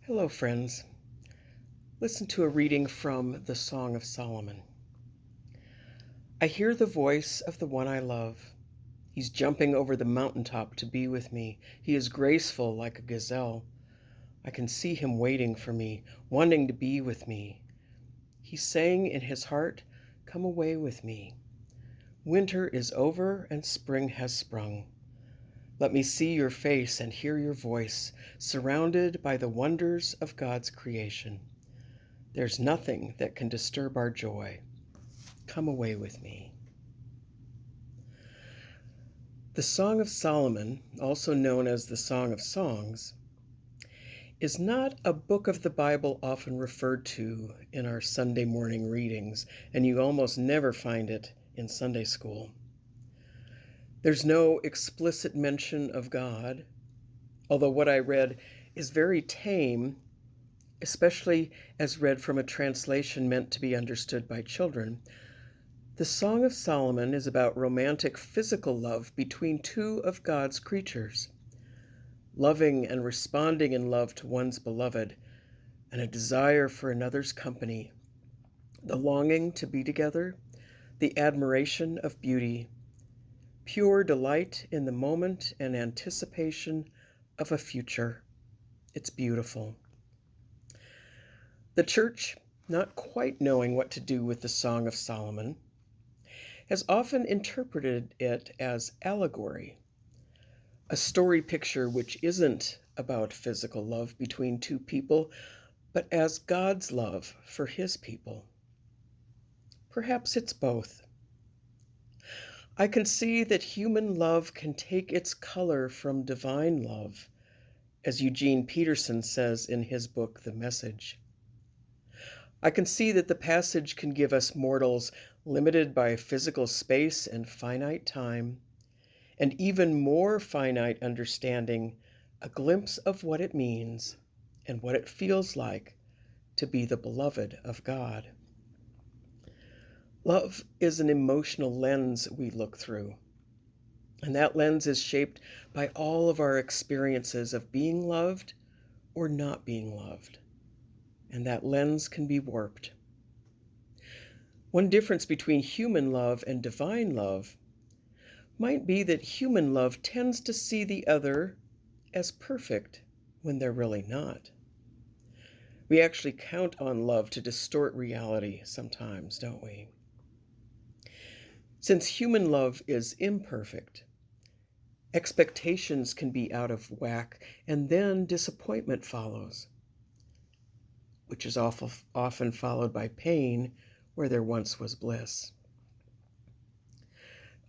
Hello, friends. Listen to a reading from the Song of Solomon. I hear the voice of the one I love. He's jumping over the mountaintop to be with me. He is graceful like a gazelle. I can see him waiting for me, wanting to be with me. He's saying in his heart, "Come away with me. Winter is over and spring has sprung. Let me see your face and hear your voice, surrounded by the wonders of God's creation. There's nothing that can disturb our joy. Come away with me." The Song of Solomon, also known as the Song of Songs, is not a book of the Bible often referred to in our Sunday morning readings, and you almost never find it in Sunday school. There's no explicit mention of God, although what I read is very tame, especially as read from a translation meant to be understood by children. The Song of Solomon is about romantic physical love between two of God's creatures, loving and responding in love to one's beloved, and a desire for another's company, the longing to be together, the admiration of beauty, pure delight in the moment and anticipation of a future. It's beautiful. The church, not quite knowing what to do with the Song of Solomon, has often interpreted it as allegory, a story picture which isn't about physical love between two people, but as God's love for his people. Perhaps it's both. I can see that human love can take its color from divine love, as Eugene Peterson says in his book, The Message. I can see that the passage can give us mortals limited by physical space and finite time, and even more finite understanding, a glimpse of what it means and what it feels like to be the beloved of God. Love is an emotional lens we look through, and that lens is shaped by all of our experiences of being loved or not being loved, and that lens can be warped. One difference between human love and divine love might be that human love tends to see the other as perfect when they're really not. We actually count on love to distort reality sometimes, don't we? Since human love is imperfect, expectations can be out of whack, and then disappointment follows, which is often followed by pain where there once was bliss.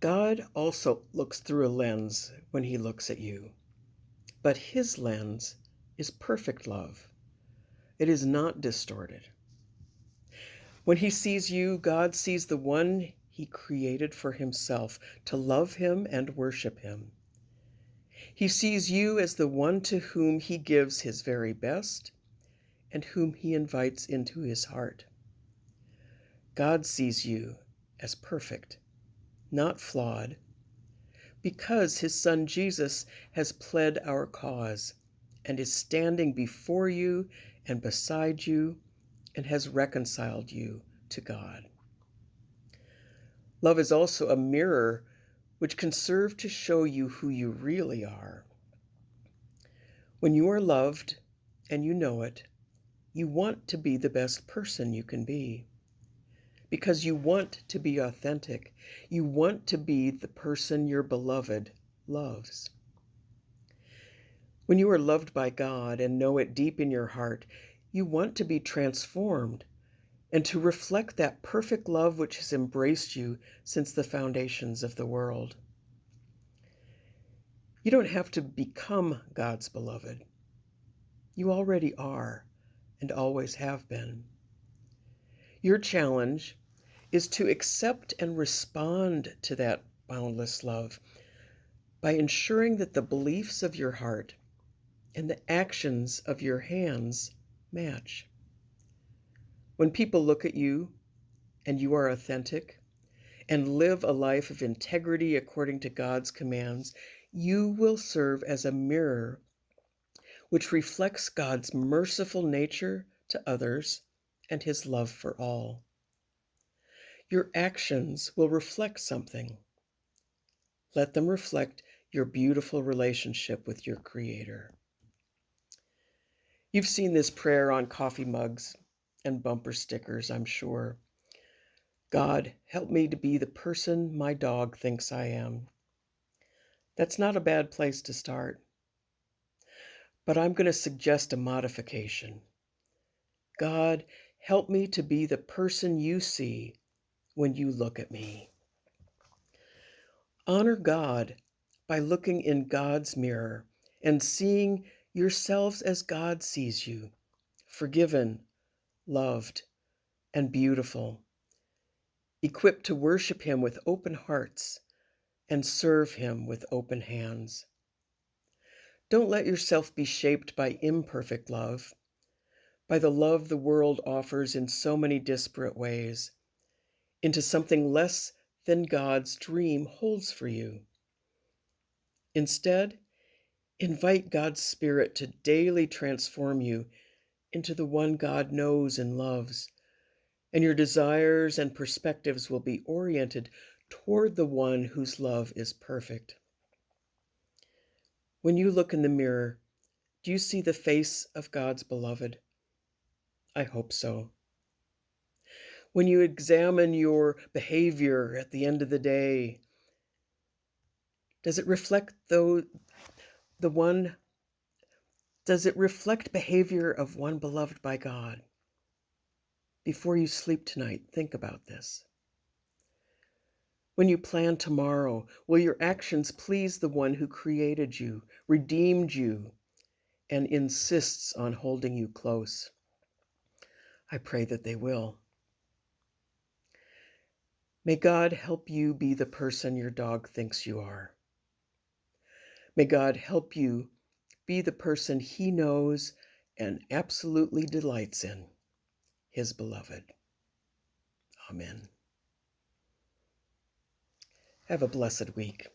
God also looks through a lens when he looks at you, but his lens is perfect love. It is not distorted. When he sees you, God sees the one he created for himself, to love him and worship him. He sees you as the one to whom he gives his very best and whom he invites into his heart. God sees you as perfect, not flawed, because his son Jesus has pled our cause and is standing before you and beside you and has reconciled you to God. Love is also a mirror which can serve to show you who you really are. When you are loved and you know it, you want to be the best person you can be, because you want to be authentic. You want to be the person your beloved loves. When you are loved by God and know it deep in your heart, you want to be transformed and to reflect that perfect love which has embraced you since the foundations of the world. You don't have to become God's beloved. You already are and always have been. Your challenge is to accept and respond to that boundless love by ensuring that the beliefs of your heart and the actions of your hands match. When people look at you and you are authentic and live a life of integrity according to God's commands, you will serve as a mirror which reflects God's merciful nature to others and his love for all. Your actions will reflect something. Let them reflect your beautiful relationship with your Creator. You've seen this prayer on coffee mugs and bumper stickers, I'm sure. God, help me to be the person my dog thinks I am. That's not a bad place to start. But I'm going to suggest a modification. God, help me to be the person you see when you look at me. Honor God by looking in God's mirror and seeing yourselves as God sees you, forgiven, loved, and beautiful, equipped to worship him with open hearts and serve him with open hands. Don't let yourself be shaped by imperfect love, by the love the world offers in so many disparate ways, into something less than God's dream holds for you. Instead, invite God's Spirit to daily transform you into the one God knows and loves, and your desires and perspectives will be oriented toward the one whose love is perfect. When you look in the mirror, do you see the face of God's beloved? I hope so. When you examine your behavior at the end of the day, does it reflect behavior of one beloved by God? Before you sleep tonight, think about this. When you plan tomorrow, will your actions please the one who created you, redeemed you, and insists on holding you close? I pray that they will. May God help you be the person your dog thinks you are. May God help you be the person he knows and absolutely delights in, his beloved. Amen. Have a blessed week.